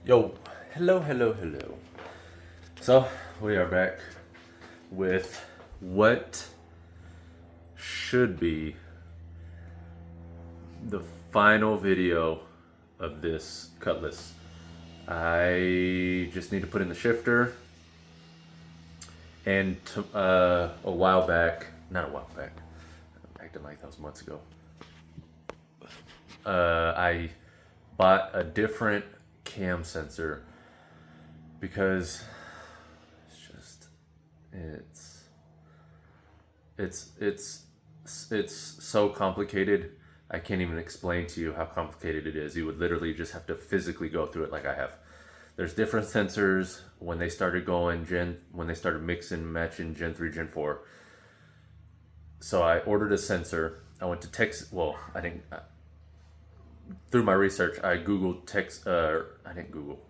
Yo, hello. So, we are back with what should be the final video of this Cutlass. I just need to put in the shifter, and acting like that was months ago. I bought a different cam sensor because it's so complicated. I can't even explain to you how complicated it is. You would literally just have to physically go through it like I have. There's different sensors when they started mixing and matching Gen 3, Gen 4. So I ordered a sensor. I went to Texas. Well, I didn't. Through my research, I Googled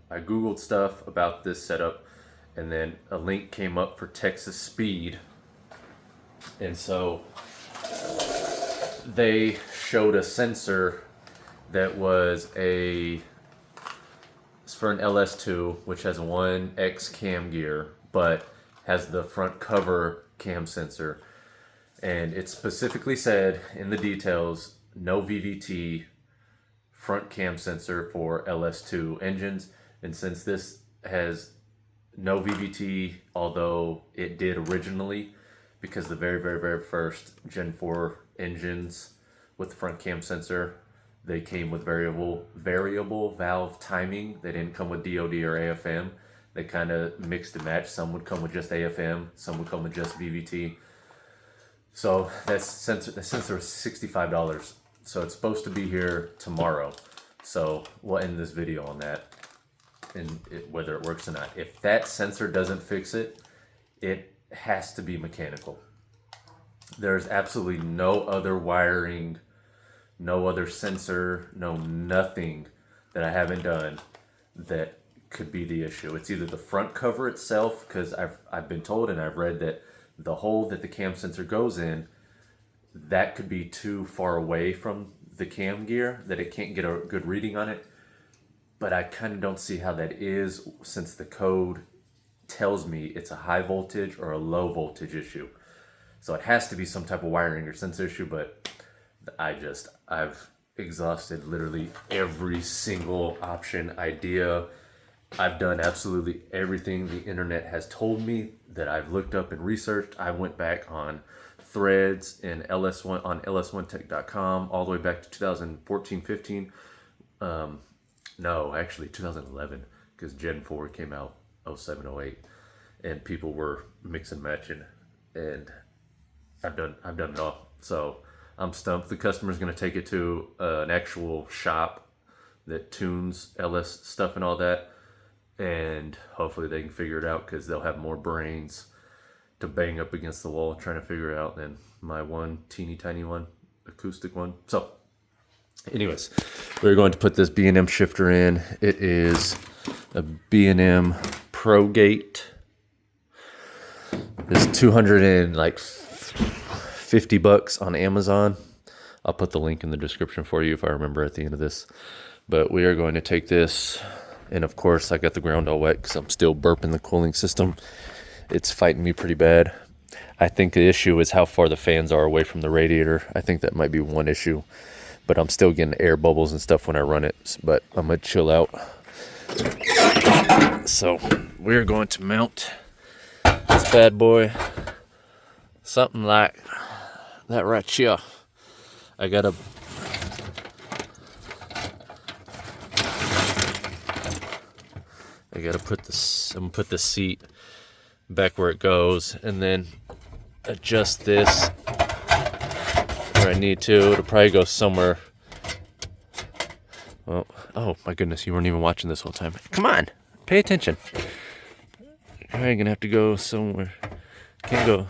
I Googled stuff about this setup, and then a link came up for Texas Speed. And so they showed a sensor that was it's for an LS2, which has a 1X cam gear, but has the front cover cam sensor. And it specifically said in the details, no VVT, front cam sensor for LS2 engines. And since this has no VVT, although it did originally, because the very first Gen 4 engines with the front cam sensor, they came with variable valve timing. They didn't come with DOD or AFM. They kind of mixed and matched. Some would come with just AFM, some would come with just VVT. So the sensor was $65. So it's supposed to be here tomorrow. So we'll end this video on that, and whether it works or not. If that sensor doesn't fix it, it has to be mechanical. There's absolutely no other wiring, no other sensor, nothing that I haven't done that could be the issue. It's either the front cover itself, because I've been told and I've read that the hole that the cam sensor goes in, that could be too far away from the cam gear that it can't get a good reading on it. But I kind of don't see how that is, since the code tells me it's a high voltage or a low voltage issue. So it has to be some type of wiring or sensor issue, but I've exhausted literally every single option, idea. I've done absolutely everything the internet has told me that I've looked up and researched. I went back on threads in LS1 on ls1tech.com all the way back to 2014-15. No, actually 2011, because Gen 4 came out 07-08, and people were mix and matching, and I've done it all. So I'm stumped. The customer's going to take it to an actual shop that tunes LS stuff and all that, and hopefully they can figure it out, because they'll have more brains to bang up against the wall trying to figure it out than my one teeny tiny one, acoustic one. So anyways, we're going to put this B&M shifter in. It is a B&M Pro Gate. It's $250 on Amazon. I'll put the link in the description for you if I remember at the end of this. But we are going to take this, and of course I got the ground all wet because I'm still burping the cooling system. It's fighting me pretty bad. I think the issue is how far the fans are away from the radiator. I think that might be one issue, but I'm still getting air bubbles and stuff when I run it, but I'm gonna chill out. So we're going to mount this bad boy something like that right here. I'm gonna put the seat back where it goes, and then adjust this where I need to. It'll probably go somewhere. Well, oh my goodness, you weren't even watching this whole time. Come on, pay attention. I'm gonna have to go somewhere. Can't go.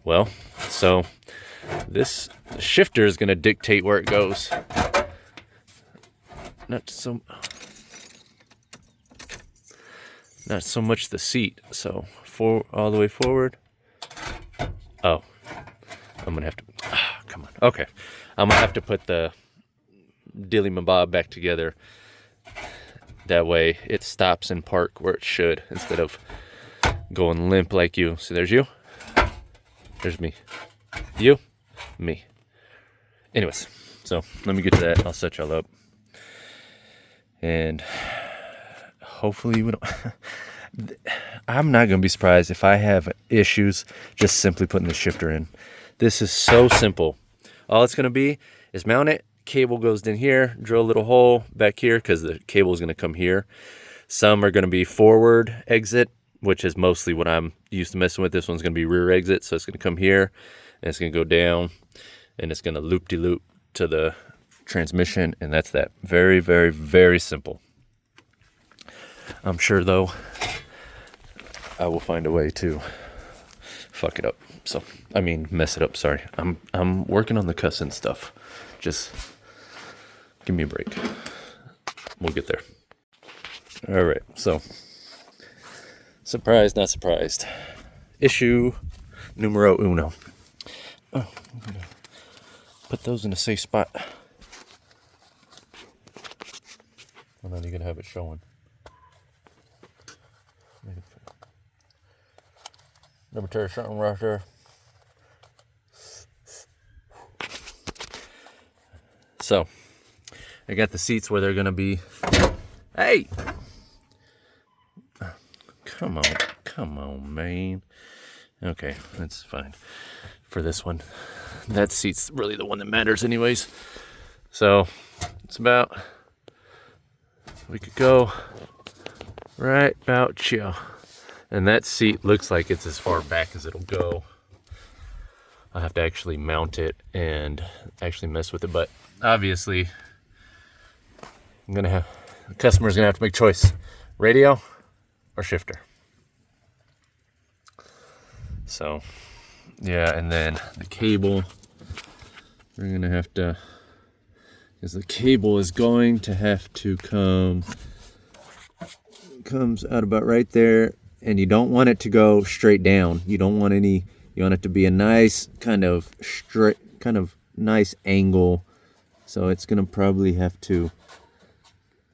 Well, so this shifter is gonna dictate where it goes. Not so much the seat. So all the way forward. Oh, I'm gonna have to. Come on. Okay, I'm gonna have to put the dilly mabob back together That way it stops in park where it should instead of going limp like you. So there's you. There's me. You. Me. Anyways, so let me get to that. I'll set y'all up. And hopefully we don't... I'm not going to be surprised if I have issues just simply putting the shifter in. This is so simple. All it's going to be is mount it. Cable goes in here. Drill a little hole back here because the cable is going to come here. Some are going to be forward exit, which is mostly what I'm used to messing with. This one's going to be rear exit. So it's going to come here and it's going to go down and it's going to loop-de-loop to the transmission. And that's that. Very, very, very simple. I'm sure though I will find a way to fuck it up. So, I mean, mess it up. Sorry. I'm working on the cussing stuff. Just give me a break. We'll get there. All right. So, surprised, not surprised. Issue numero uno. Oh, I'm gonna put those in a safe spot. And then you're gonna have it showing. Number two, something right there. So, I got the seats where they're gonna be. Hey! Come on, man. Okay, that's fine for this one. That seat's really the one that matters anyways. So, it's about, we could go right about here. And that seat looks like it's as far back as it'll go. I'll have to actually mount it and actually mess with it. But obviously, the customer's gonna have to make a choice. Radio or shifter. So, yeah, and then the cable, we're gonna have to, because the cable is going to have to comes out about right there. And you don't want it to go straight down. You don't want any, you want it to be a nice kind of straight, kind of nice angle. So it's gonna probably have to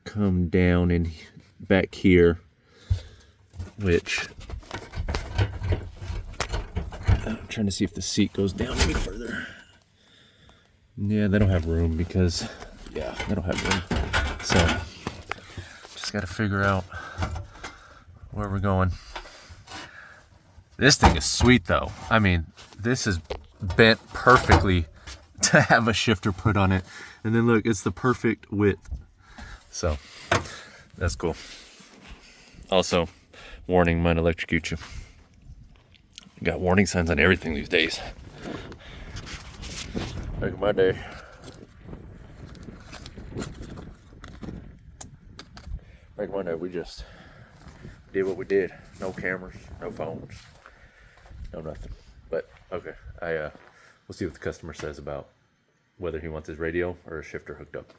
come down and back here, which, I'm trying to see if the seat goes down any further. Yeah, they don't have room because, yeah, they don't have room. So, just gotta figure out where we're going. This thing is sweet though. I mean, this is bent perfectly to have a shifter put on it. And then look, it's the perfect width. So, that's cool. Also, warning might electrocute you. You got warning signs on everything these days. Make my day. Make my day. We just did what we did. No cameras, no phones, no nothing. But okay, we'll see what the customer says about whether he wants his radio or a shifter hooked up.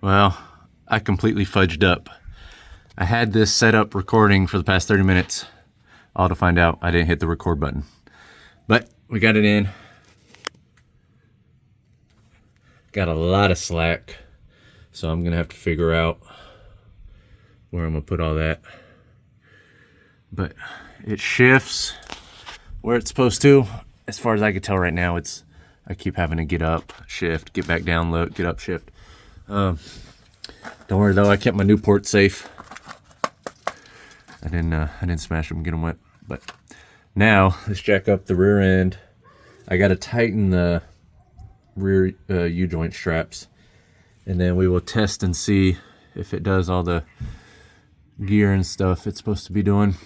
Well, I completely fudged up. I had this set up recording for the past 30 minutes, all to find out I didn't hit the record button. But we got it in. Got a lot of slack, so I'm gonna have to figure out where I'm gonna put all that. But it shifts where it's supposed to. As far as I can tell right now, I keep having to get up, shift, get back down, load, get up, shift. Don't worry though, I kept my Newport safe. I didn't smash them, get them wet. But now let's jack up the rear end. I got to tighten the rear U-joint straps, and then we will test and see if it does all the gear and stuff it's supposed to be doing.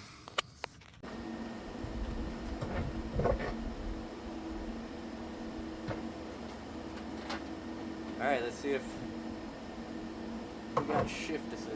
All right, let's see if we got shift assist.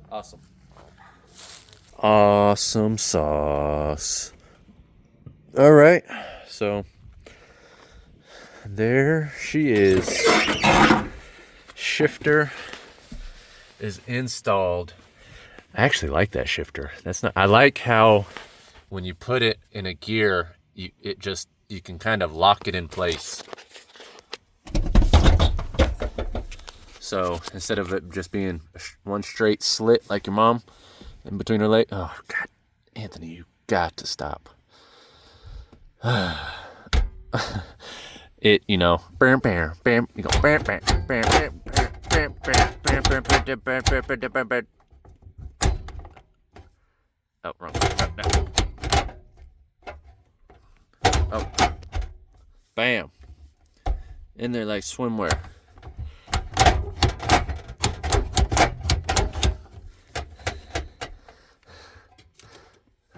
Awesome. Awesome sauce. All right, so there she is. Shifter is installed. I actually like that shifter. I like how when you put it in a gear, you can kind of lock it in place. So instead of it just being one straight slit like your mom in between her legs. Oh God, Anthony, you got to stop. It, you know, bam, bam, bam. You go bam, bam, bam, bam, bam, bam, bam, bam, bam, bam, bam, bam, bam, bam. Oh, wrong. Oh, bam. In there like swimwear.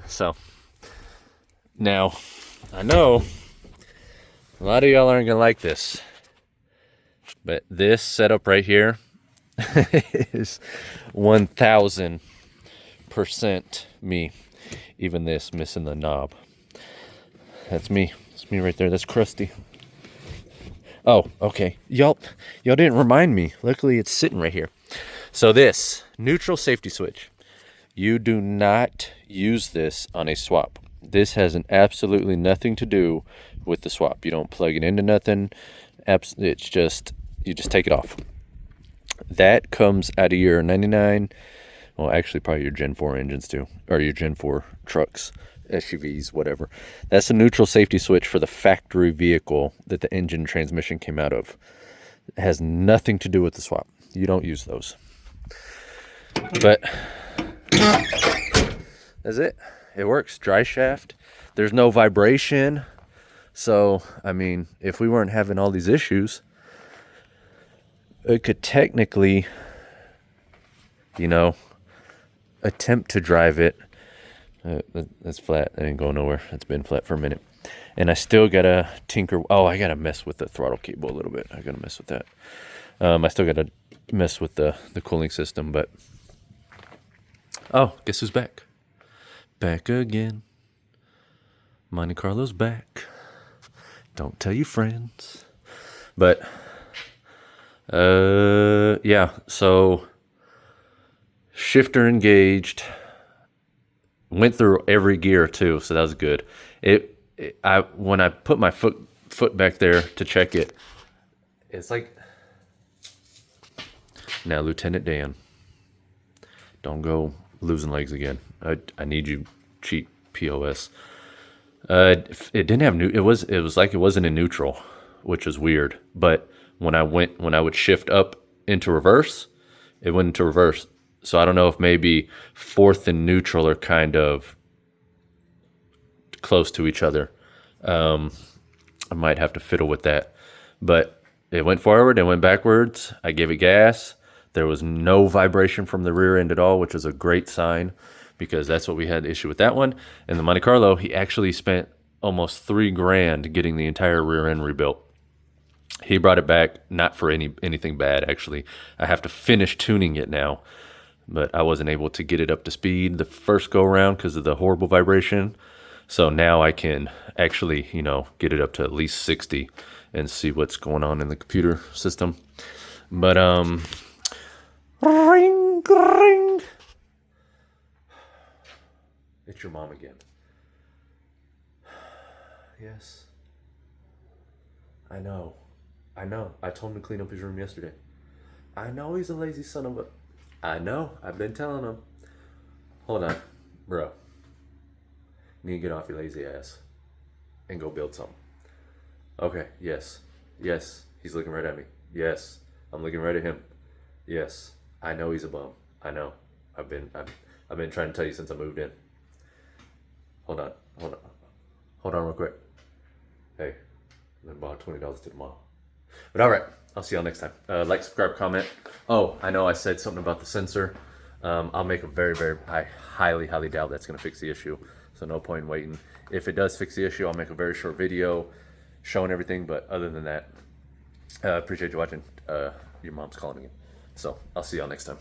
So now I know a lot of y'all aren't gonna like this, but this setup right here is 1000% me. Even this missing the knob. That's me. That's me right there. That's crusty. Oh, okay. Y'all didn't remind me. Luckily it's sitting right here. So this neutral safety switch. You do not use this on a swap. This has absolutely nothing to do with the swap. You don't plug it into nothing. It's just, you just take it off. That comes out of your 99, well, actually probably your Gen 4 engines too, or your Gen 4 trucks, SUVs, whatever. That's the neutral safety switch for the factory vehicle that the engine transmission came out of. It has nothing to do with the swap. You don't use those. But that's it. It works. Dry shaft. There's no vibration. So, I mean, if we weren't having all these issues, it could technically, attempt to drive it. That's flat. That ain't going nowhere. It's been flat for a minute. And I still gotta tinker. Oh, I gotta mess with the throttle cable a little bit. I gotta mess with that. I still gotta mess with the cooling system, but oh, guess who's back? Back again. Monte Carlo's back. Don't tell your friends. But yeah, so shifter engaged. Went through every gear too, so that was good. When I put my foot back there to check it, it's like, now Lieutenant Dan, don't go losing legs again. I need you, cheat POS. It didn't have it was like it wasn't in neutral, which was weird. But when I would shift up into reverse, it went into reverse. So I don't know if maybe fourth and neutral are kind of close to each other. I might have to fiddle with that. But it went forward and went backwards. I gave it gas. There was no vibration from the rear end at all, which is a great sign, because that's what we had issue with that one. And the Monte Carlo, he actually spent almost $3,000 getting the entire rear end rebuilt. He brought it back, not for anything bad, actually. I have to finish tuning it now, but I wasn't able to get it up to speed the first go around because of the horrible vibration. So now I can actually, get it up to at least 60 and see what's going on in the computer system. But, ring, ring. It's your mom again. Yes. I know. I told him to clean up his room yesterday. I know he's a lazy son of a... I know. I've been telling him. Hold on. Bro. You need to get off your lazy ass and go build something. Okay. Yes. Yes. He's looking right at me. Yes. I'm looking right at him. Yes. I know he's a bum. I know. I've been trying to tell you since I moved in. Hold on real quick. Hey, I'm gonna borrow $20 to the mall. But all right, I'll see y'all next time. Like, subscribe, comment. Oh, I know I said something about the sensor. I'll make I highly doubt that's gonna fix the issue. So no point in waiting. If it does fix the issue, I'll make a very short video showing everything. But other than that, appreciate you watching. Your mom's calling again. So I'll see y'all next time.